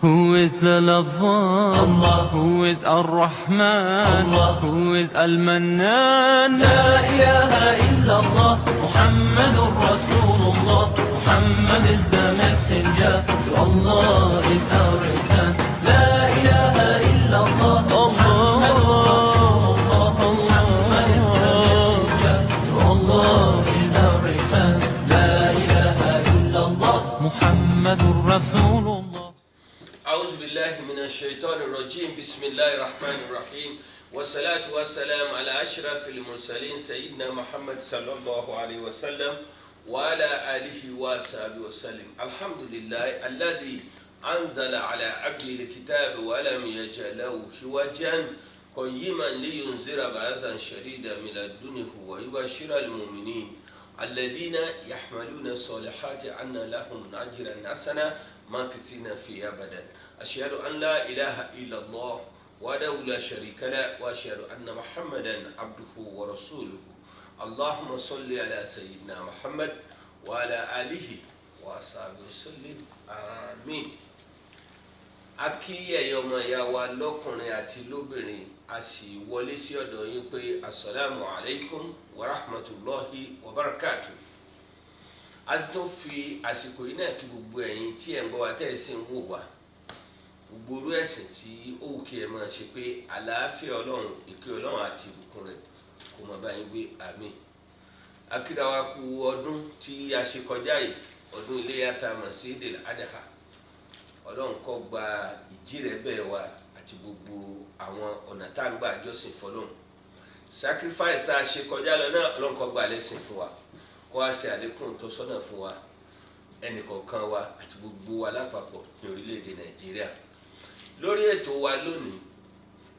Who is the lover? Allah. Who is Ar-Rahman? Allah. Who is Al-Mannan? La ilaha illallah, Muhammadur Rasulullah. Muhammad is the messenger, to Allah is our return. La ilaha illallah, Muhammadur Rasulullah. Muhammad is the messenger, to Allah is our return. La ilaha illallah, Muhammadur Rasulullah. أعوذ بالله من الشيطان الرجيم بسم الله الرحمن الرحيم والصلاة والسلام على أشرف المرسلين سيدنا محمد صلى الله عليه وسلم وعلى آله وصحبه وسلم الحمد لله الذي أنزل على عبده الكتاب ولم يجعل له عوجا قيما لينذر بأسا شديدا من لدنه ويبشر المؤمنين الذين يحملون الصالحات أن لهم أجرا حسنا ماكثين فيه أبدا أشهد أن لا إله إلا الله وحده لا شريك له وأشهد أن محمدا عبده ورسوله اللهم صل على سيدنا محمد وعلى آله وصحبه وسلم آمين. Akí ẹ̀yin ọmọ ìyá wa lọ́kùnrin àti lóbìnrin a sì wọlé sí ọ̀dọ̀ yín pé assalamu alaikum wa rahmatullahi wa barakatuh. A ti tún fi àsìkò yìí náà kí gbogbo ẹ̀yin tí ẹ̀ ń gbọ́ wa tẹ́ ẹ̀ sì ń wò wá gbogbo orú ẹ̀sìn tí ó wù kí ẹ máa ṣe pé àlàáfíà ọlọ́run ìkẹ́ ọlọ́run àti ìbùkún rẹ̀ kó máa bá yín gbé àmín. Akíra wa kú ọdún tí a ṣe kọjá yìí ọdún Iléyá tá a mọ̀ sí Eid al-Adha ọlọ́run kó gba ìjírẹ̀bẹ̀ wa àti gbogbo àwọn ọ̀nà tá à ń gbà jọ́sìn fọlọ́run sacrifice tá a ṣe kọjá lọ náà ọlọ́run kó gba lẹ́sìn fún wa kó wá ṣe àlékún tó sọ́nà fún wa ẹnìkọ̀ọ̀kan wa àti gbogbo wa lápapọ̀ ní orílẹ̀-èdè Nàìjíríà. Lórí ètò wa lónìí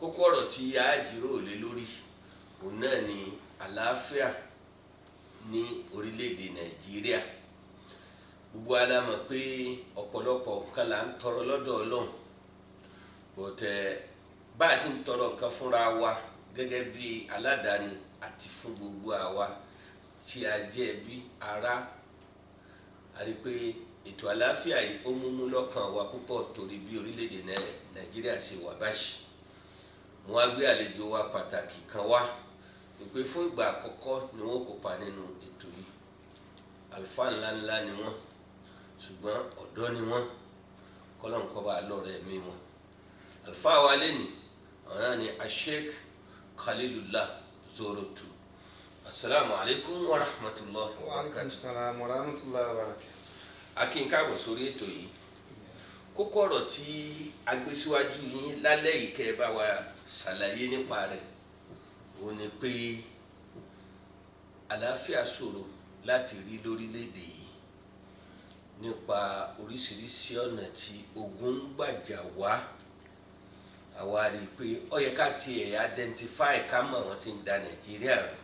kókó ọ̀rọ̀ tí a jíròrò lé lórí òun náà ni àlàáfíà ní orílẹ̀-èdè Nàìjíríà. Gbogbo wa la mọ̀ pé ọ̀pọ̀lọpọ̀ nǹkan là ń tọrọ lọ́dọ̀ Ọlọ́run bọ̀tẹ̀ bá a ti ń tọrọ nǹkan fúnra wa gẹ́gẹ́ bí aládàáni àti fún gbogbo àwa tí a jẹ́ ẹbí ará a rí pé ètò àlàáfíà yìí ó múmú lọ́kàn wa púpọ̀ torí bí orílẹ̀-èdè Nàìjíríà ṣe wà báyìí. Mo wá gbé àlejò wa pàtàkì kan wá pé fún ìgbà àkọ́kọ́ ni wọ́n kópa nínú ètò yìí. Àlùfáà ńláńlá ni wọ́n ṣùgbọ́n ọ̀dọ́ ni wọ́n kọ́lọ́n kọ́ bá lọ́rọ̀ ẹ̀mí wọn. Àlùfáà wa lẹ́nìí ọ̀ràn ni Sheikh Khalilullah Zorotu. Assalamu alaikum wa rahmatullahi wa barakatuh. Wa alaikum salam wa rahmatullahi wa barakatuh. Akin káàbọ̀ sórí ètò yìí. Kókó ọ̀rọ̀ tí a gbé síwájú yín lálẹ́ yìí kẹ́ ẹ bá wa ṣàlàyé nípa rẹ̀ ó ní pé àlàáfíà ṣòro láti rí lórílẹ̀-èdè yìí nípa oríṣiríṣi ọ̀nà tí ogun ń gbàjà wá. Àwa rí i pé ó yẹ ká tiẹ̀ identify ká mọ̀ wọ́n ti ń da Nàìjíríà rú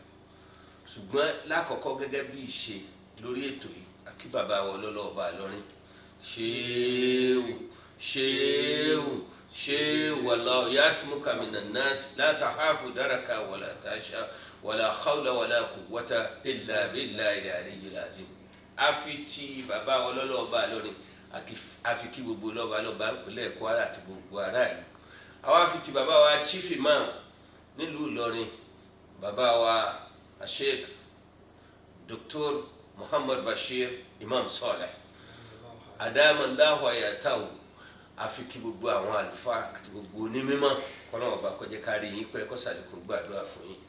ṣùgbọ́n lákọ̀ọ́kọ́ gẹ́gẹ́ bí ìṣe lórí ètò yìí àkí bàbá wa lọ́lọ́ọ̀bá lọ́rin ṣéèwù wallahu yasmuka minan nas la tahafu daraka wala tasha wala khawla wala quwwata illa billahi al-aliyyil azim. A fi ti bàbá wa lọ́lọ́ọ̀bá lọ́rin a fi kí gbogbo lọ́balọ́ba ìpínlẹ̀ Kwara àti gbogbo aráàlú. Àwa fi ti bàbá wa chief imam nílùú Ìlọrin bàbá wa Sheikh Dr. Muhammad Bashir Imam Saleh adamallahu hayatahu àfi kí gbogbo àwọn àlùfáà àti gbogbo onímọ̀ kọ́nà ọba kó jẹ́ ká rí yín pẹ́ kó ṣàlékún gbàdúrà fún yín.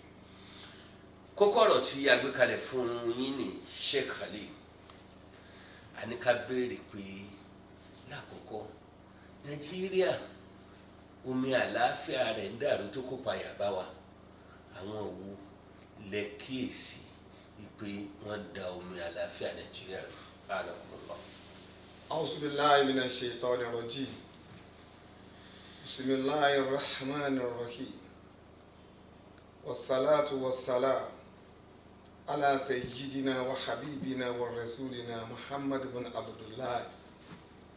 Kókó ọ̀rọ̀ tí a gbé kalẹ̀ fún yín ní Sheikh Khalil a ní ká béèrè pé lákòókò Nàìjíríà omi àlàáfíà rẹ̀ ń dàrú tó kópa yàbá wa àwọn òwú lẹ kíyèsí pé wọ́n da omi àlàáfíà Nàìjíríà rẹ̀ àlọ́kùnrin. A'udhu billahi minash shaitani rajim. Bismillahir rahmanir rahim. Wassalatu wassalam ala sayyidina wa habibina wa rasulina Muhammad ibn Abdullah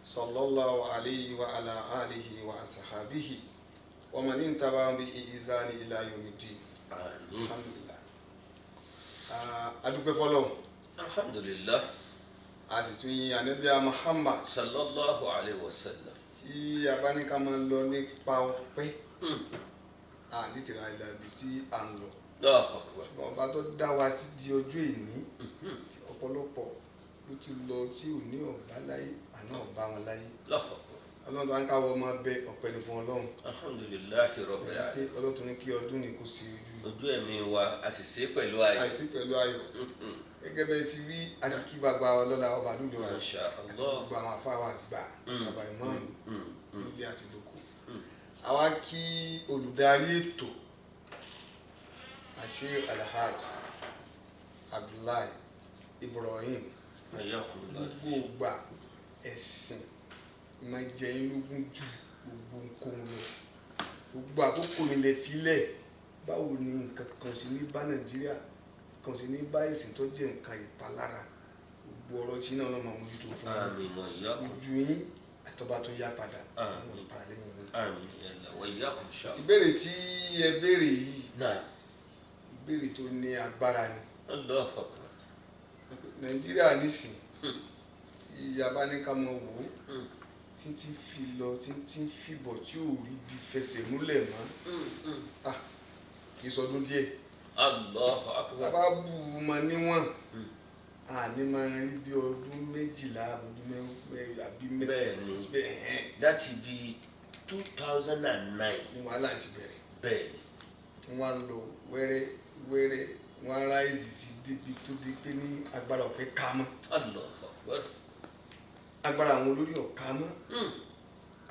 sallallahu alayhi wa ala alihi wa ashabihi wa man intaba'ahum bi ihsani ila yawmiddin. Àmín. Alhamdulillah. Adúpẹ́ fọ́lọ́run. Alhamdulillah. A sì tún yin Ànábì Muhammad sallallahu alayhi wa sallam. tí tí a bá ní ká máa lọ nípa ọpẹ́ ní tìra ìlàbí tí à ń lọ ọba tó dá wa sí di ọjọ́ ìní tí ọ̀pọ̀lọpọ̀ ló ti lọ tí ò ní ọ̀bá láyé àná ọ̀bá wọn láyé ọlọ́run tó ń káwọ́ ọmọ bẹ ọpẹ́ ní fún ọlọ́run alhamdulillahi rabbil alamin ọlọ́run tó ní kí ọdún ní kó sí ojú ẹ̀mí wa àṣìṣe pẹ̀lú ayọ̀ gẹ́gẹ́ bẹ́ẹ̀ ti rí àti kí bàbá ọlọ́lá ọba lúlọ rẹ̀ Masha àti Allah. gbogbo àwọn afáwà gbà bàbá ìmáàmù nílé àti lóko àwa kí olùdarí ètò àṣẹ alhaji Abdullahi Ibrahim ayakumullah gbogbo ògbà ẹ̀sìn ìmọ̀ jẹyìn lógún ju gbogbo nǹkan lọ gbogbo àkókò ilẹ̀ filẹ̀ báwo ni nǹkan kan ṣe ní bá Nàìjíríà kan ṣe ní bá ẹ̀sìn tó jẹ́ nǹkan ìpalára gbogbo ọ̀rọ̀ tí náà lọ́mọ mójútó fún àmín wa iyyakum ojú yín àtọ́ba tó yá padà àwọn ìpàlẹ́ yín. àmín yàlla wa iyyakum insha Allah. ìbéèrè tí ẹ béèrè yìí náà ìbéèrè tó ní agbára ni Allahu akbar Nàìjíríà nísìn tí a bá ní ká mọ wò ó títí fi lọ títí fi bọ̀ tí ò rí bí fẹsẹ̀ múlẹ̀ mọ́ kì í sọdún díẹ̀ Allahu akbar tá a bá bù ú mọ níwọ̀n àní máa rí bí ọdún 12 ọdún àbí mẹ́sàn-án bẹ́ẹ̀ láti bí 2009 ní wàhálà ti bẹ̀rẹ̀ bẹ́ẹ̀ ni wọ́n á lọ wẹ́rẹ́ wẹ́rẹ́ wọ́n á ráìsì sí débi tó dé pé ní agbára ọ̀fẹ́ ká mọ́ Allahu akbar agbára àwọn olórí ọ̀ká mọ́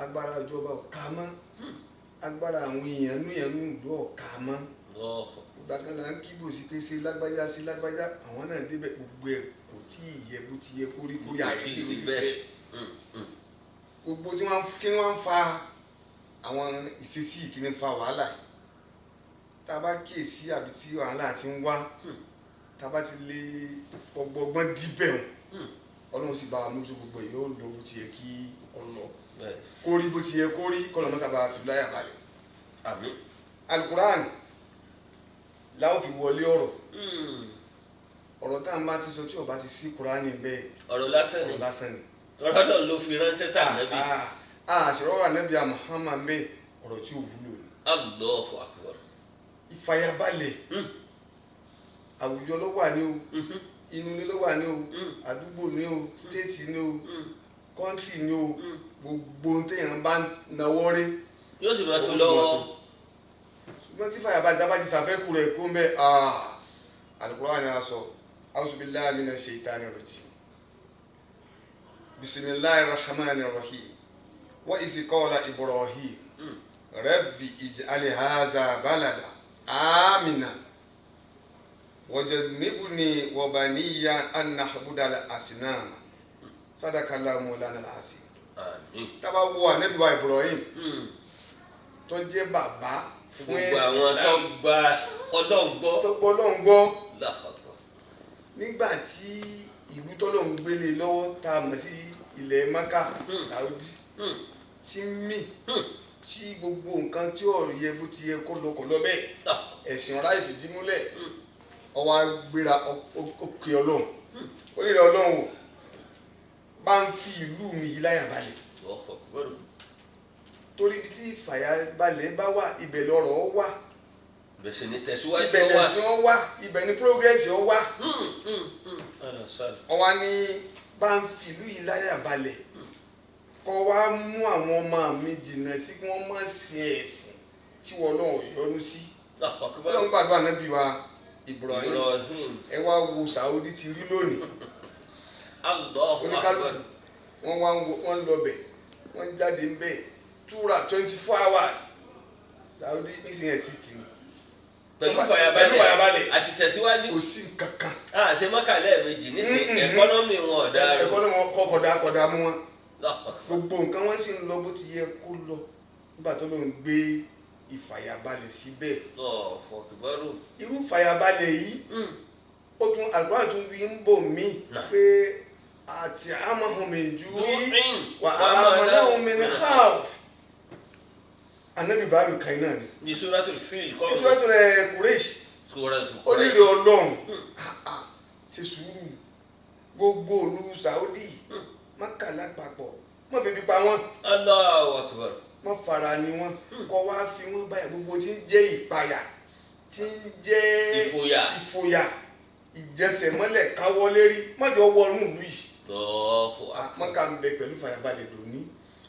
agbára ìjọba ọ̀ká mọ́ agbára àwọn èèyàn ìlú ọ̀ká mọ́ Allahu gbàgán là ń kíbò sí pé ṣe lágbájá àwọn náà débẹ̀ gbogbo ẹ̀ kò tí ì yẹ bó ti yẹ kórí ààrẹ níbi bẹ́ẹ̀ gbogbo tí wọ́n ń fa àwọn ìṣesí ìkíní fa wàhálà yìí tá a bá kíyèsí àbí tí wàhálà ti ń wá tá a bá ti lè fọgbọgbọ́n díbẹ̀ ọlọ́run sì bá wa mójú gbogbo ẹ̀ yóò lọ bó ti yẹ kí ọlọ kórí bó ti yẹ kórí kọlọ̀ mọ́sàbà fìláyà balẹ̀ àmín alukuraan láwọn fi wọlé ọ̀rọ̀ tá à ń bá ti sọ tí ọba ti sí kuraani bẹ́ẹ̀ ọ̀rọ̀ lásán ni ọ̀rọ̀ náà ló fi ránṣẹ́ sànẹ́bí àṣìrọ́wà nẹ́bí Muhammad bẹ́ẹ̀ ọ̀rọ̀ tí ò wúlò ni Allahu akbar ìfàyàbalẹ̀ àwùjọ ló wà ní o inú ilé ló wà ní o àdúgbò ní o stéètì ní o kọ́ńtì ní o gbogbo téèyàn bá náwó rí yóò sì máa tó lọ́wọ́ ṣùgbọ́n tí fàyàbalẹ̀ tá bá ti ṣàfẹ́kù rẹ̀ kó mẹ́ Al-Qur'ani a sọ a'udhu billahi minash shaitani rajim bismillahir rahmanir rahim wa iz qala Ibrahim rabbi ij'al hadha balada amina wajannibni wa baniya an na'budal asnam sadakallahu mawlana al-azim àmín tá bá wo Ànábì wa Ibrahim tó jẹ́ bàbá fún gbogbo àwọn tó gba Ọlọ́run gbọ́ tó gbọ́ Ọlọ́run gbọ́ Allahu akbar nígbà tí ìlú tọ́lọ́run gbélé lọ́wọ́ tá a mọ̀ sí ilẹ̀ Maka Saudi tí mì tí gbogbo nǹkan tí ọ̀rọ̀ yẹ bó ti yẹ kó lọ kó lọ bẹ́ẹ̀ ẹ̀sìn ọ̀rá ìfìdímúlẹ̀ ọwọ́ agbéra òkè Ọlọ́run ó lè rẹ Ọlọ́run o bá ń fi ìlú mi yí láyà balẹ̀ Allahu akbar torí tí ìfàyàbalẹ̀ bá wà ibẹ̀ lọ́rọ̀ wà bẹ̀sẹ̀ ní tẹ̀síwájú ibẹ̀ lẹ̀sìn ọ wà ibẹ̀ ní progress ọ wà ọwọ́ ni bá ń fi ìlú yí láyà balẹ̀ kọ́ wá mú àwọn ọmọ mi jìnnà sí kí wọ́n má sin ẹ̀sìn tí wọ́n náà yọ́nú sí Ọlọ́run gbàdúrà Ànábì wa Ibrahim ẹ wá wo Saudi ti rí lónìí oníkálùkù wọ́n lọ bẹ̀ wọ́n jáde ń bẹ̀ 24 hours Saudi nísìnyí ẹ̀sìn pẹ̀lú fàyàbalẹ̀ àti tẹ̀síwájú kò sí kankan ṣe mọ́kànlẹ́ méjì nísìnyí ẹ̀kọ́nọ́mì wọn ọ̀dà rẹ̀ ẹ̀kọ́nọ́mì wọn kọ̀dà mú wọn gbogbo nǹkan wọn sì ń lọ bó ti yẹ kó lọ nígbà tó ló ń gbé ìfàyàbalẹ̀ síbẹ̀ irú ìfàyàbalẹ̀ yìí ó tún Al-Qur'an tún wí ń bò mí pé àti amahum min ju'in wa amanahum min khawf Ànábì Ibrahim kan náà ni ní Suratul Fil kọ́ ní Suratul Quraysh oríire Ọlọ́run ṣe sùúrù gbogbo olú Saudi Mákà lápapọ̀ má fi bí pa wọ́n Allahu Akbar. má fara ni wọ́n kọ́ wá fi wọ́n báyà gbogbo tí ń jẹ́ ìpayà tí ń jẹ́ ìfòyà ìjẹsẹ̀mọ́lẹ̀ káwọ́ lérí mọ́jọ wọnú ìlú yìí mọ́ka ń bẹ pẹ̀lú fàyàbalẹ̀ lónìí.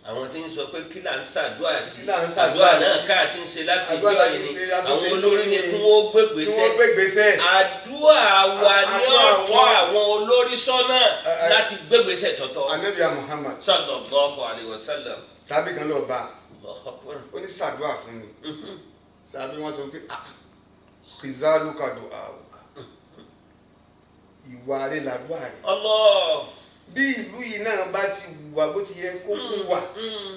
àwọn tí ń sọ pé kí là ń ṣàdúrà tí àdúrà náà káà tí ń ṣe láti ìjọ yìí ni àwọn olórí ni kí wọ́n gbégbèsè àdúrà wa ní ọ̀tọ̀ àwọn olórí sọ́nà láti gbégbèsè tọ̀tọ̀. Ànábì Muhammad sallallahu alaihi wasallam. sábì kan lọ bá ó ní ṣàdúrà fún mi sábì wọn sọ pé khizaluka du'auka ìwà rẹ̀ làdúrà rẹ̀. Allah. bí ìlú yìí náà bá ti wùwà bó ti yẹ kó kú wà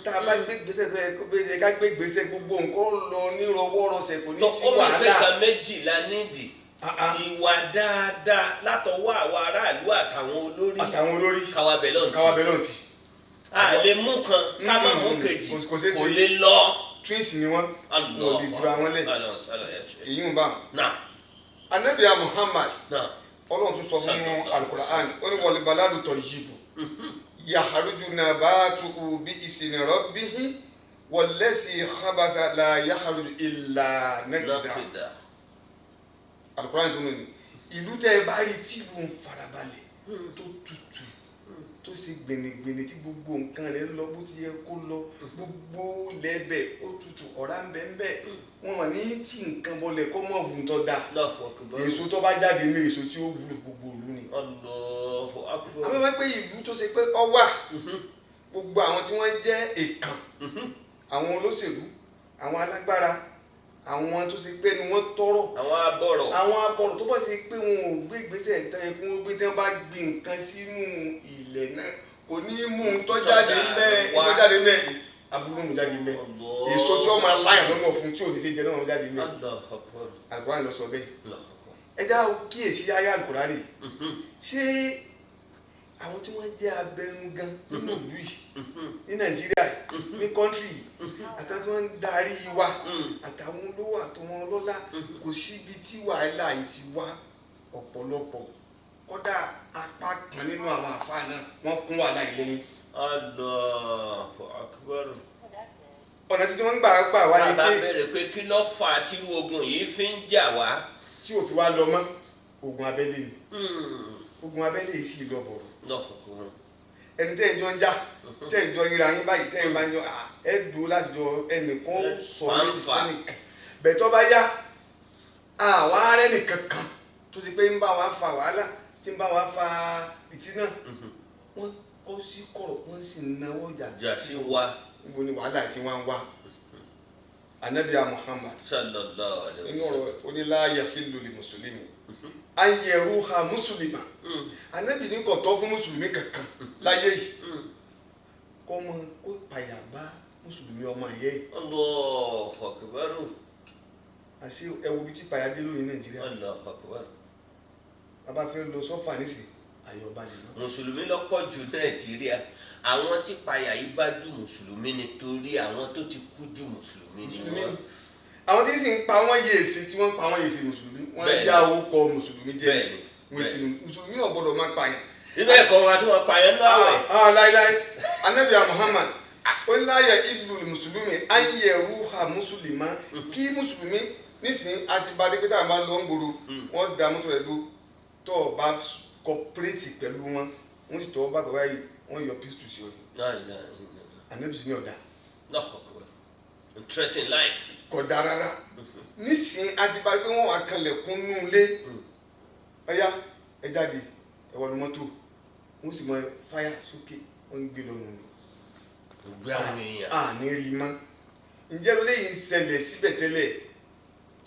tá a bá gbé gbèsè tó yẹ kó bẹ́ẹ̀ ká gbé gbèsè gbogbo nǹkan lọ nírọwọ́rọsẹ̀ kò ní sí wàhálà. tọ́kọ́ mi pé kan méjìlá nídìí ìwà dáadáa látọwọ́ àwọn aráàlú àtàwọn olórí káwa bẹ̀lọ́ǹtì. a lè mú kan ká má mú kejì kò lè lọ. twins ni wọn ò lè ju àwọn lẹ èyí ń bá Ànábì Muhammad Ọlọ́run tún sọ fún Al-Qur'an ó ní wal baladu tayyibu yakhruju nabatuhu bi izni rabbihi wallazi khabasa la yakhruju illa nakida. Al-Qur'an tún ní ìlú tẹ́ ẹ bá rí tí ìlú ń farabalẹ̀ tó tutù tó ṣe gbẹ̀nẹ̀gbẹ̀nẹ̀ tí gbogbo nǹkan rẹ̀ lọ bó ti yẹ kó lọ gbogbo lẹ́bẹ̀ ó tutù ọ̀rá ń bẹ ń bẹ wọn wà ní tí nǹkan bọlẹ̀ kọ́ mọ̀ wù tó dáa èso tó bá jáde ní èso tí ó wúlò gbogbo ìlú ni. àwọn bá pé ìlú tó ṣe pé ọ wà gbogbo àwọn tí wọ́n jẹ́ èèkàn àwọn olóṣèlú àwọn alágbára àwọn tó ṣe pé ni wọ́n tọrọ àwọn abọ̀rọ̀ tó bá ṣe pé wọn ò gbé ìgbésẹ̀ ìtàn yẹn kí wọ́n gbé tí wọ́n bá gbé nǹkan sínú ilẹ̀ náà kò ní mú un tọ́jáde mẹ́ aburú mu jáde mẹ́ èso tí wọ́n máa láyà lọ́nà fún tí ò ní ṣe jẹ náà jáde mẹ́ Al-Qur'an lọ sọ bẹ́ẹ̀ ẹ já kíyèsí ayé Al-Qur'an rè ṣé àwọn tí wọ́n jẹ́ abẹnugan nínú ìlú yìí ní Nàìjíríà ní kọ́ńtírì yìí àtàwọn tí wọ́n ń darí wa àtàwọn olówó àtàwọn ọlọ́lá kò síbi tí wàhálà yìí ti wá ọ̀pọ̀lọpọ̀ kódà apá kan nínú àwọn àfáà náà wọ́n kún wàhálà yìí lẹ́yìn. Allahu Akbar. ọ̀nà tí wọ́n gbà wá ní pé bàbá bẹ̀rẹ̀ pé kí ló fà á tí ogun yìí fi ń jà wá. tí ò fi wá lọ mọ́ ogun abẹ́lé ni ogun abẹ́lé yìí sì lọ bọ̀rọ̀ ẹni tẹ́ ẹ̀ jọ ń já tẹ́ ẹ̀ jọ ríra yín báyìí tẹ́ ẹ̀ bá ń jọ ẹ̀ dúró láti jọ ẹnìkan sọ létí fẹ́nìkan bẹ́ẹ̀ tó bá yá àwa arẹ́ nìkan kan tó ti pé ń bá wa fa wàhálà tí ń bá wa fa ìtínà wọ́n kọ́ sí kọ̀rọ̀ wọ́n sì náwó jà sí wa níbo ni wàhálà tí wọ́n wá. Ànábì Muhammad sallallahu alaihi wasallam inú ọ̀rọ̀ onílà yahillu li mùsùlùmí an yaruha mùsùlùmá Ànábì ní kò tọ́ fún mùsùlùmí kankan láyé yìí kọ́ mọ kó payà bá mùsùlùmí ọmọ yẹ. Allahu Akbar. àṣé ẹ wo bí tí payà dé lórí Nàìjíríà. Allahu Akbar. bàbá fẹ́ lọ sọ́fà nísì àyọ̀bá lè lọ. mùsùlùmí lọ́pọ̀ jù Nàìjíríà àwọn tí payà yìí bá jù mùsùlùmí nítorí àwọn tó ti kú jù mùsùlùmí ni wọ́n. àwọn tí sì ń pa wọ́n yé èsì tí wọ́n ń pa wọ́n yé èsì mùsùlùmí wọ́n yá owó kọ mùsùlùmí jẹ́ mùsùlùmí ò gbọ́dọ̀ máa pààyàn. ibẹ̀ ẹ̀kọ́ wọn àti wọn pààyàn láwẹ̀. láíláí Ànábì Muhammad ó ní láyé ìlú mùsùlùmí ayé ruha mùsùlùmá kí mùsùlùmí nísìnyí àti bá dé pété àwọn bá lọ ń gbòòrò wọ́n da mọ́tò rẹ̀ ló tó o bá kọ́pẹ́rẹ́tì pẹ̀lú wọn wọ́n sì tọ́ ọ bá bàbá yìí wọ́n yọ pistol sí ọ. Ànábì sí ní ọ̀dà. threaten life. kódà rárá nísìnyí àti bá dé pé wọ́n wà kanlẹ̀kùn nù lé ọ̀yá ẹ jáde ẹ wọnú mọ́tò wọ́n sì mọ fáyà sókè wọ́n ń gbé lọ́nà nù. gbé àwọn èèyàn. a ní rí i mọ́ ǹjẹ́ ló léyìn ṣẹlẹ̀ síbẹ̀ tẹ́lẹ̀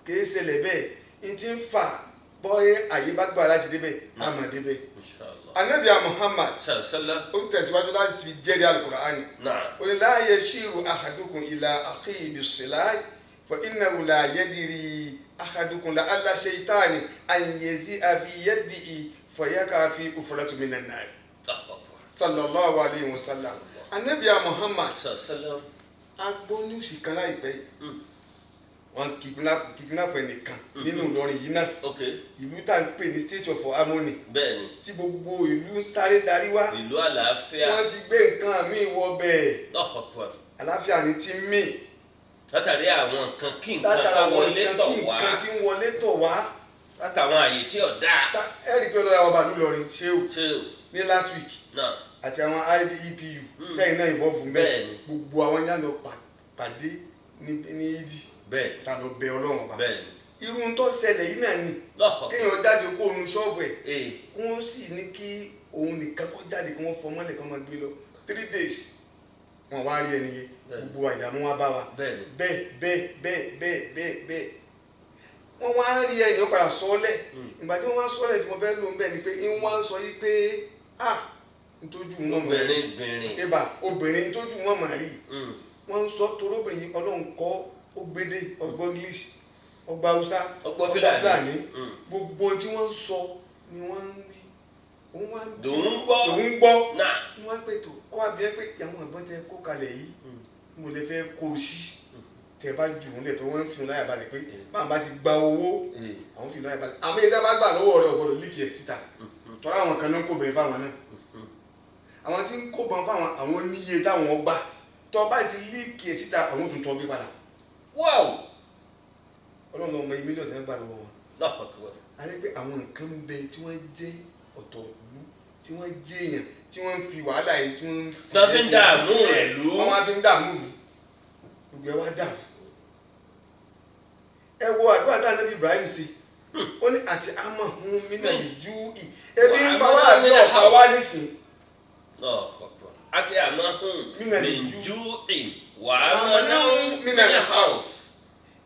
kìí ṣẹlẹ̀ bẹ́ẹ̀ n ti ń fà bọ́yé àyè bá gbà láti débẹ̀ àmọ́ débẹ̀. Ànábì Muhammad ó ń tẹ̀síwájú láti fi jẹ́rìí Al-Qur'ani ó ní la yashiru ahadukum ila akhihi bis-silahi fa innahu la yadri ahadukum la'alla shaytani an yazi'a fi yadihi fayaka fi ufratun minan nar. Sallallahu alayhi wa sallam. Ànábì Muhammad agbó níwùsì kan láìpẹ́ yìí wọ́n kidnap ẹnìkan nínú Ìlọrin yìí náà ok ìlú tá à ń pè ní state of harmony bẹ́ẹ̀ni tí gbogbo ìlú ń sáré darí wá ìlú àlàáfíà wọ́n ti gbé nǹkan míì wọ bẹ́ẹ̀ lọ́kọ̀ọ̀kan àlàáfíà ní ti mí látàrí àwọn nǹkan kí nǹkan látara tó àwọn wọlé nǹkan tọ̀ kí wá nǹkan tí ń wọlé tọ̀ wá látàwọn àyè tí ọ̀dà ẹ rí i pé ọlọ́yà ọba ìlú Ìlọrin ṣé o ṣe o ní last week náà àti àwọn IDEPU tẹ́yìn náà ìbọn fún bẹ́ẹ̀ gbogbo àwọn yàrá pàdé ní ìdí bẹ́ẹ̀ ta ló bẹ Ọlọ́run ọba bẹ́ẹ̀ irú tó ṣẹlẹ̀ yìí náà ni lọ́kọ̀ọ̀kan kéèyàn jáde kó nu ṣọ́ọ̀bù ẹ̀ ee kí wọ́n sì ní kí òun nìkan kó jáde kí wọ́n fọ mọ́lẹ̀ kí wọ́n máa gbé lọ 3 days wọ́n wá rí ẹni yẹn gbogbo ìdààmú wa bá wa bẹ́ẹ̀ wọ́n wá rí ẹni ó padà sọ́ọ́lẹ̀ ìgbà tí wọ́n wá sọ́ọ́lẹ̀ tí mo fẹ́ lò ń bẹ̀ ni pé ń wá ń sọ yí pé ntójú wọn mọ̀ rí ibà obìnrin ntójú wọn mọ̀ rí wọ́n ń sọ torobìnrin Ọlọ́run kọ́ ó gbédè ọgbọ́n English ọgbà Haúsá ọgbọ́n Fúlàní gbogbo tí wọ́n ń sọ ni wọ́n ń rí dòun gbọ́ náà ni wọ́n pètò ọ wá bí ẹ pé àwọn ẹ̀gbọ́n tẹ kó kalẹ̀ yìí mo lè fẹ́ kó o sí tẹ bá jù wọn lẹ̀ tó wọ́n ń fi láyà balẹ̀ pé báwọn bá ti gba owó àwọn fi láyà balẹ̀ àmọ́ ìdá bá gbà lọ́wọ́ rẹ̀ ọ̀gbọ́dọ̀ líkì ẹ̀ síta tọ́lá àwọn kan ló ń kó bẹ̀rẹ̀ fáwọn náà àwọn tí ń kó bọ̀n fáwọn àwọn oníye táwọn gbà tọ́ bá ti líkì ẹ̀ síta àwọn tó ń tọ́ gbé padà wáò Ọlọ́run ọmọ yìí mílíọ̀nù tẹ́ ń gbà lọ́wọ́ wọn lọ́kọ̀ọ̀kan a yẹ pé àwọn nǹkan ń bẹ tí wọ́n jẹ́ ọ̀tọ̀ ìlú tí wọ́n jẹ́ èèyàn tí wọ́n ń fi wàhálà yìí tí wọ́n fi ń dààmú ìlú wọ́n wá fi ń dààmú ìlú gbogbo ẹ wá dàrú ẹ wo àdúrà tá Ànábì Ibrahim sí ó ní àti àmọ́ hun mínà ìjú ì ebi ń pa wá àbí ọ̀pá wá nísìn lọ́kọ̀ọ̀kan àti àmọ́ hun mínà ìjú ì wà á mọ́ náà mínà ìhàwọ̀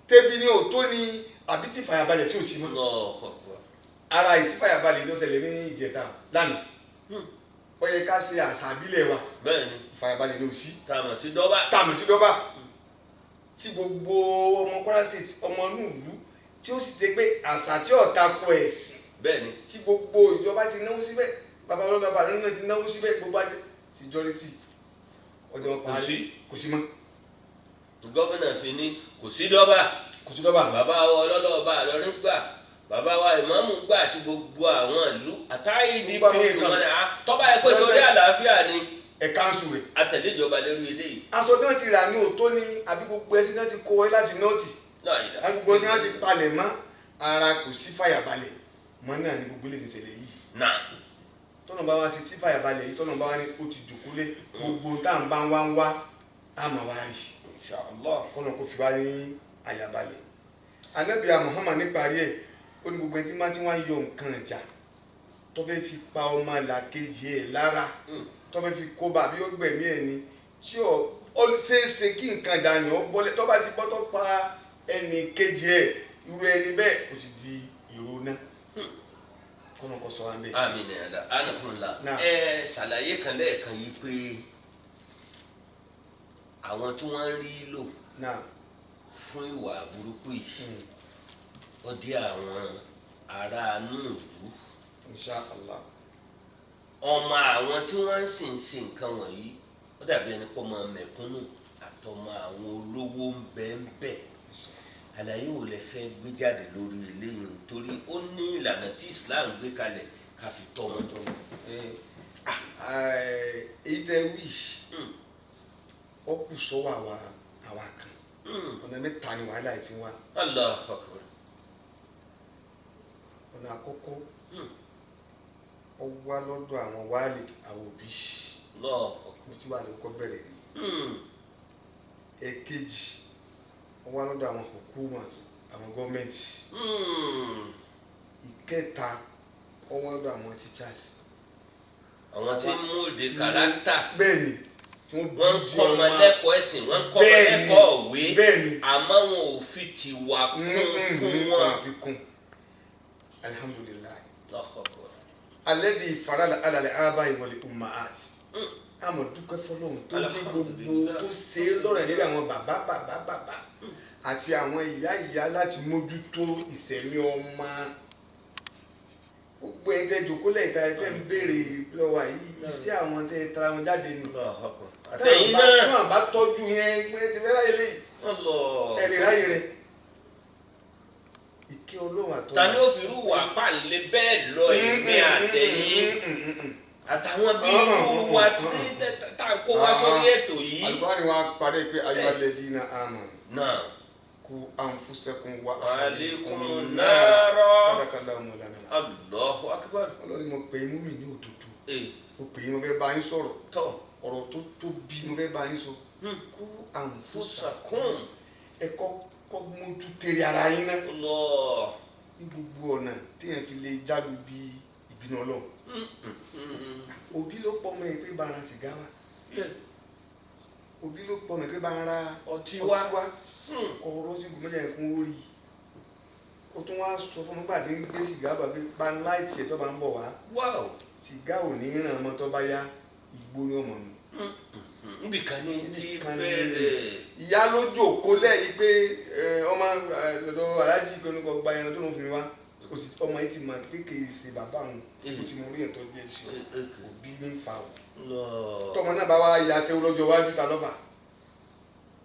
tẹ́bi ní òótọ́ ni àbí tí fàyàbalẹ̀ tí ò sí mọ́ lọ́kọ̀ọ̀kan ara ìsí fàyàbalẹ̀ ló ṣẹlẹ̀ ní ìjẹta lánàá ó yẹ ká ṣe àṣà àbílẹ̀ wa bẹ́ẹ̀ni ìfàyàbalẹ̀ ló sí tààmù sí dọ́bà sí dọ́bà tí gbogbo ọmọ Kwara State ọmọ nùlú tí ó sì ṣe pé àṣà tí ọ̀tá kọ ẹ̀sìn bẹ́ẹ̀ni tí gbogbo ìjọba ti náwó síbẹ̀ bàbá ọlọ́dọ̀ bàbá náà ti náwó síbẹ̀ gbogbo àti security ọjọ́ parí kò sí mọ́ gọ́fìnà fi ní kò sí dọ́bà bàbá wa ọlọ́lọ́ọ̀bá àlọ́rin gbà bàbá wa ìmáàmù gbà àti gbogbo àwọn ìlú àtàyè ní pínlẹ̀ tọ́ba ẹ̀ pé torí àlàáfíà ni ẹ̀ka ń sùn rẹ̀ àtẹ̀lé ìjọba lórí eléyìí. aṣọ tí wọ́n ti rà ní òótọ́ ni àbí gbogbo ẹṣin tí wọ́n ti kó wáyé láti nọ́ọ̀tì àbí gbogbo tí wọ́n ti palẹ̀ mọ́ ara kò sí fàyàbalẹ̀ mọ́ náà ni gbogbo lè ti ṣẹlẹ̀ yìí. tọ́nà bá wá sí tí fàyàbalẹ̀ yìí tọ́nà bá wá ní ó ti jòkólé gbogbo tá à ń bá ń wá á mà wá rí kọ́nà kò fi wá ní àyàbalẹ̀. Ànábì Muhammad níparí ẹ̀ ó ní gbogbo ẹni tí máa ti wá yọ nǹkan ìjà tó fẹ́ fi pa ọmọ làkejì ẹ̀ lára tó fẹ́ fi kó bàbí ó gbẹ̀mí ẹ̀ ni tí ó ṣeéṣe kí nǹkan ìjà yàn ó bọ́lẹ̀ tó bá ti bọ́ tó pa ẹnì kejì ẹ̀ irú ẹni bẹ́ẹ̀ ó ti di ìró náà kọ́nà kó sọ wá bẹ́ẹ̀. àmín anakunla ẹ ṣàlàyé kan lẹ́ẹ̀kan yìí pé àwọn tí wọ́n ń rí lò fún ìwà burúkú yìí ó di àwọn aráàánú ìlú Insha Allah ọmọ àwọn tí wọ́n ń sìn ṣe nǹkan wọ̀nyí ó dàbí ẹni pọ́ mọ mẹ̀kúnnù àtọmọ àwọn olówó ń bẹ àlàyé wo lẹ fẹ́ gbé jáde lórí eléyìí torí ó ní ìlànà tí Islam gbé kalẹ̀ ká fi tọ́ wọn tọ́. èyí tẹ wish ó kù sọ́wọ́ àwa kan ọ̀nà mẹ́ta ni wàhálà ẹ̀ ti wá. Allahu Akbar. ọ̀nà àkọ́kọ́ ó wá lọ́dọ̀ àwọn walid àwọn òbí ní tí wàá tó kọ́ bẹ̀rẹ̀ ni. èkejì ó wá lọ́dọ̀ àwọn hukumat àwọn gọ́ọ̀mẹ̀ntì. ìkẹta ó wá lọ́dọ̀ àwọn teachers. àwọn tí ń mú de kàrákítà. bẹ́ẹ̀ni wọ́n ń kọ́ ọmọ lẹ́kọ̀ọ́ ẹ̀sìn wọ́n ń kọ́ ọmọ lẹ́kọ̀ọ́ òwe àmọ́ wọn ò fi ti wà kún fún wọn. alhamdulilayi alẹ́dì farala alalẹ́ aba ìwọlé ummahat àmọ́ dúpẹ́ fọlọ́run tó ní gbogbo tó ṣe é lọ́rọ̀ nílé àwọn bàbá àti àwọn ìyá láti mójútó ìṣẹ̀mí ọmọ gbogbo ẹ̀ tẹ́ jòkó lẹ́yìn tá ẹ tẹ́ ń béèrè lọ́wọ́ yìí iṣẹ́ àwọn tẹ́ tara wọn jáde ni àtẹ̀yìn náà tí wọ́n bá tọ́jú yẹn pé ti fẹ́ ráyè lẹ́yìn ẹ̀ lè ráyè rẹ̀ ìkẹ́ Ọlọ́run àtọ́. ta ni ó fi rú wà pàlẹ́ bẹ́ẹ̀ lọ èmi àtẹ̀yìn àtàwọn bí irú wa tá a kó wá sórí ètò yìí. Al-Qur'ani wa parí pé ayyuhalladhina amanu náà qu anfusakum wa alaykumun nara. Sadaqallahu mawlana. Allahu akbar. Ọlọ́run mo pè é mú mi ní òdodo. ee Mo pè é mo fẹ́ bá yín sọ̀rọ̀. tọ́ Ọ̀rọ̀ tó tóbi mo fẹ́ bá yín sọ. Qu anfusakum. fúsàkùn Ẹ kọ́ mójú tèrè ara yín náà. lọ. Ní gbogbo ọ̀nà téèyàn fi lè jálu bí ìbínú Ọlọ́run. Òbí ló pọ̀ mọ́ ẹ pé bá ara sìgá wa. Òbí ló pọ̀ mọ́ ẹ pé bá ara ọtí wá. Kọ ọ̀rọ̀ tí gbọmọdé ẹkún ó rí. Ó tún wá sọ fún mi gbà tí ń gbé sìgá bá pé bá láìtì ẹ̀ tó bá ń bọ̀ wá. wáò. Sìgá ò ní ràn ọmọ tó bá yá igbó ní ọmọ mi. níbi kan ní ti Nìkan ni bẹ̀rẹ̀. ìyá ló jókòó lẹ́yìn pé ọmọ lọ́dọ̀ aláàjì kan nípa gba ẹran tó ló fi wá ọmọ yìí ti mọ̀ pé kì í ṣe bàbá òun ó ti mọ orí ẹ̀ tó jẹ́ sí òbí ní fa o. tọmọ náà bá wá ya ṣe lọ́jọ́ iwájú ta lọ́fà.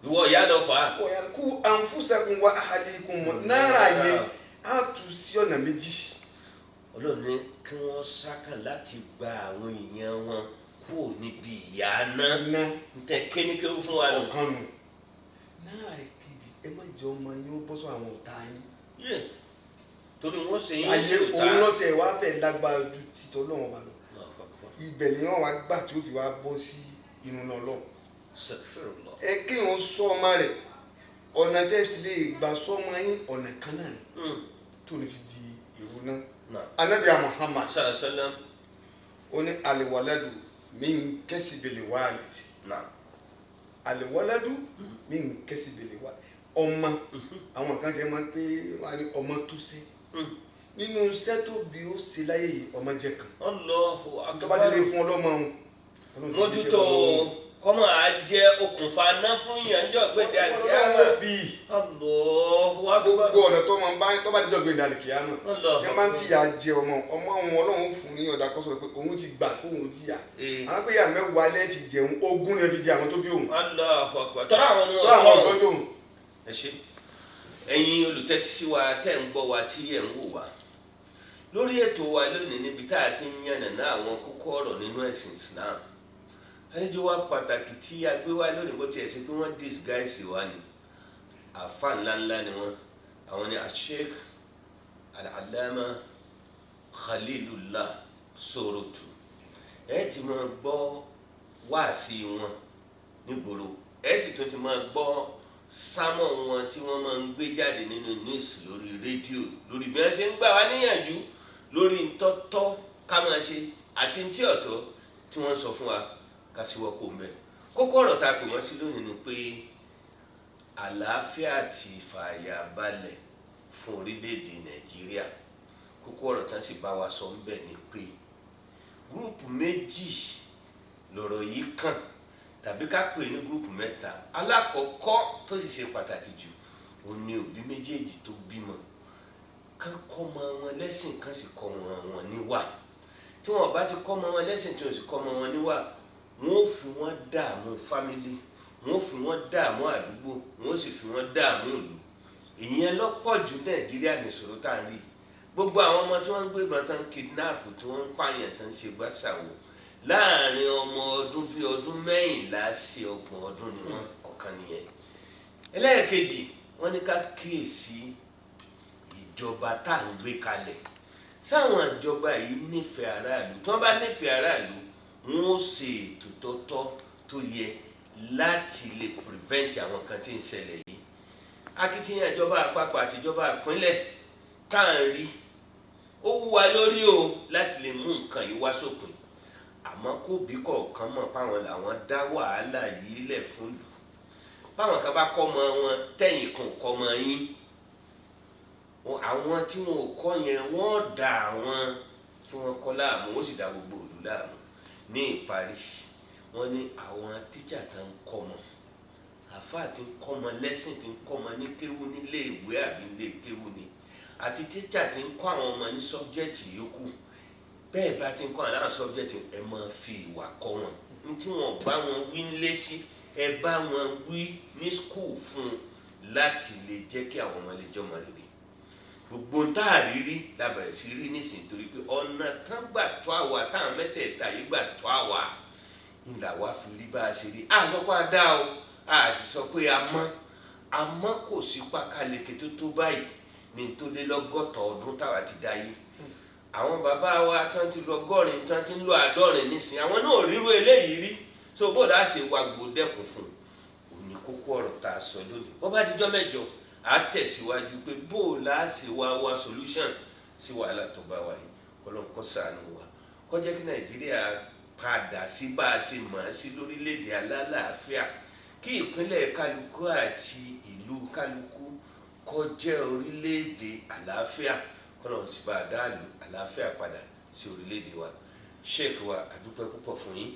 ìwọ ìyá lọ fà á. Qu anfusakum wa ahlikum náírà yẹn á tù sí ọ̀nà méjì. Ọlọ́run ní kí wọ́n sákà láti gba àwọn èèyàn wọn kúrò níbi ìyà náà. Iná ntẹ kéníkéwú fún wa lọ. ọ̀kan nù. náírà kejì ẹ má jẹ́ ọmọ yín ó bọ́ sọ àwọn ọ̀tá yín. yé torí wọ́n ṣe yín ayé sí òta. òun lọ́tẹ̀ wá fẹ́ lágbára ju títọ́ lọ́wọ́ bá lọ. ibẹ̀ ni wọ́n wá gbà tí ó fi wá bọ́ sí inú náà lọ. Astaghfirullah. ẹ kéèyàn sọ ọmọ rẹ̀ ọ̀nà tẹ́sí lè gbà sọ́mọ yín ọ̀nà kan náà ni tó ní fi di èrò náà. Ànábì Muhammad sallam. ó ní al-waladu min kasbil walid. Al-waladu min kasbil walid. Ọmọ àwọn kan tẹ́ máa ń pé wọ́n á ní ọmọ tó ṣe nínú iṣẹ́ tó bí ó ṣe láyé yìí ọmọ jẹ́ kan. Allahu tó bá akbar. délé fún ọlọ́mọ ọ̀hún. mójútó kọ́mọ á jẹ́ okùnfà ná fún ìyànjọ́ gbẹ̀dẹ̀ àkíyàmá. Allahu akbar. gbogbo ọ̀nà tó máa ń bá tó bá déjọ́ gbẹ̀dẹ̀ àkíyàmá. Allahu tí wọ́n bá ń fìyà jẹ ọmọ òun ọlọ́run fún ní ọ̀dà kọ́sọ̀ pé òun ti gbà kó òun jìyà. àwọn pé ìyá mẹ́wàá lẹ́ fi jẹun ogún lẹ́ fi jẹ àwọn tó bí òun. Allahu akbar. tọ́lá àwọn ni tó àwọn ọ̀dọ́ tó. ẹ ṣé ẹ̀yin olùtẹ́tí sí wa tẹ́ ń gbọ́ wa tí ẹ̀ ń wò wá lórí ètò wa lónìí níbi tá a ti ń yànnàná àwọn kókó ọ̀rọ̀ nínú ẹ̀sìn Islam. àlejò wa pàtàkì tí a gbé wá lónìí bó tiẹ̀ sí pé wọ́n disguise wa ni àfa ńláńlá ni wọ́n àwọn ni Sheikh Al-Allama Khalilullah Sorotu. ẹ ti máa gbọ́ wáàsí wọn nígboro ẹ sì tún ti máa gbọ́ sámọ̀ wọn tí wọ́n máa ń gbé jáde nínú news lórí rédíò lórí bí wọ́n ṣe ń gbà wá níyànjú lórí ntọ́tọ́ ká máa ṣe àti ntí ọ̀tọ̀ tí wọ́n sọ fún wa ká sí wọ́n kó ń bẹ̀. kókó ọ̀rọ̀ tá a pè wọ́n sí lónìí ni pé àlàáfíà àti ìfàyàbalẹ̀ fún orílẹ̀-èdè Nàìjíríà. kókó ọ̀rọ̀ tá a sì bá wa sọ ń bẹ̀ ni pé gúrùpù méjì lọ̀rọ̀ yìí kàn tàbí ká pè ní gúrùpù mẹ́ta. alákọ̀ọ́kọ́ tó sì ṣe pàtàkì jù òun ni òbí méjèèjì tó bímọ kán kọ́ ọmọ wọn lẹ́sìn kán sì kọ́ wọn níwà. tí wọn bá ti kọ́ ọmọ wọn lẹ́sìn tí wọn sì kọ́ ọmọ wọn níwà wọn ò fi wọn dààmú fámílì wọn ò fi wọn dààmú àdúgbò wọn ò sì fi wọn dààmú ìlú. ìyẹn lọ́pọ̀ jù Nàìjíríà nìṣòro tá à ń rí. gbogbo àwọn ọmọ tí wọ́n ń gbé ìbọn tán kidnap tí wọ́n ń pààyàn tán ṣe gbàṣàwò láàrin ọmọ ọdún bíi ọdún mẹ́rìnlá sí 30 ọdún ni wọ́n ọ̀kan nìyẹn. ẹlẹ́ẹ̀kejì wọ́n ní ká kíyèsí ìjọba tá à ń gbé kalẹ̀ sáwọn ìjọba yìí nífẹ̀ẹ́ aráàlú tí wọ́n bá nífẹ̀ẹ́ aráàlú wọ́n ó ṣe ètò tọ́tọ́ tó yẹ láti lè prevent àwọn kan tí ń ṣẹlẹ̀ yìí. akitiyan ìjọba àpapọ̀ àti ìjọba ìpínlẹ̀ tá à ń rí ó wú wa lórí o láti lè mú nǹkan yìí wá sópin àmọ́ kó bí kọ̀ọ̀kan mọ̀ páwọn làwọn dá wàhálà yìí lẹ̀ fún lù báwọn kan bá kọ́ mọ wọn tẹ̀yìn kan kọ́ mọ yín àwọn tí wọn ò kọ́ yẹn wọ́n dà àwọn tí wọ́n kọ́ láàmú ó sì dá gbogbo òlù láàmú. ní ìparí wọ́n ní àwọn tíjà tó ń kọ́ mọ àfáà tí ń kọ́ mọ lẹ́sìn tí ń kọ́ mọ ní kéwú nílé ìwé àbí nílé kéwú ni àti tíjà tí ń kọ́ àwọn ọmọ ní sọ́bjẹ́tì yòókù bẹ́ẹ̀ bá ti ń kọ́ àwọn sọ́bjẹ́tì ẹ máa fi ìwà kọ́ wọn ní tí wọ́n bá wọn wí nílé sí ẹ bá wọn wí ní skul fún un láti lè jẹ́ kí àwọn ọmọ lè jọmọ rere. gbogbo ń tá àrírí la bẹ̀rẹ̀ sí rí nísìnyí torí pé ọ̀nà tán gbà tó àwa táwọn mẹ́tẹ̀ẹ̀ta yìí gbà tó àwa ńlá wa fi rí bá a ṣe rí. a sọ pé a dá o a sì sọ pé a mọ́ kò sí pákáleke tó báyìí ní tó lé lọ́gọ́ta ọdún táwa ti dáyé. àwọn bàbá wa tán ti lọ 100 tán ti ń lọ 70 nísìnyí àwọn náà ríru eléyìí rí so bó la ṣe wá gbòdẹ́kùn fún òní kókó ọ̀rọ̀ tá a sọ lónìí bó bá dijọ́ mẹ́jọ a tẹ̀síwájú pé bó la ṣe wá solution sí wàhálà tó bá wà yìí kọ́lọ́n kó ṣàánú wa kó jẹ́ kí nàìjíríà padà sí bá a ṣe mọ̀ ẹ́ sí lórílẹ̀‐èdè alálàáfíà kí ìpínlẹ̀ kálukú àti ìlú kálukú kó jẹ́ orílẹ̀‐èdè àlàáfíà kọ́lọ́n sì bá a dá àlàáfíà padà sí orílẹ̀‐èdè wa sheikh wa àdúpẹ́ púpọ̀ fún yín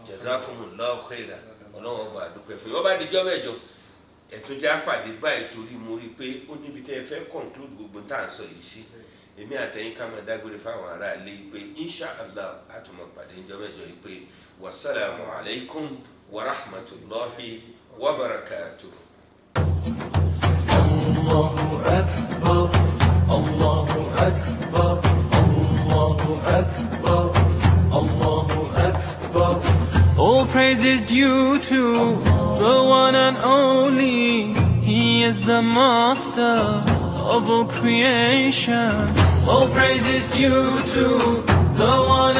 jazakumullahu khairan ọlọ́wọ́n ọba àdúpẹ́ fún yín wọ́n bá dijọ́ mẹ́jọ ẹ̀tún já pàdé báyìí torí mo rí i pé ó níbi tẹ́ ẹ fẹ́ conclude gbogbo tá à ń sọ yìí sí èmi àtẹ̀yìn ká máa dágbére fáwọn ará ilé yìí pé inshallah àtúmọ̀ pàdé ńjọ́ mẹ́jọ yìí pé wasalaamu alaykum wa rahmatulahi wa barakatuh. Allahu akbar, Allahu akbar, Allahu akbar, Allahu akbar. All praise is due to the one and only. He is the master of all creation. All praise is due to the one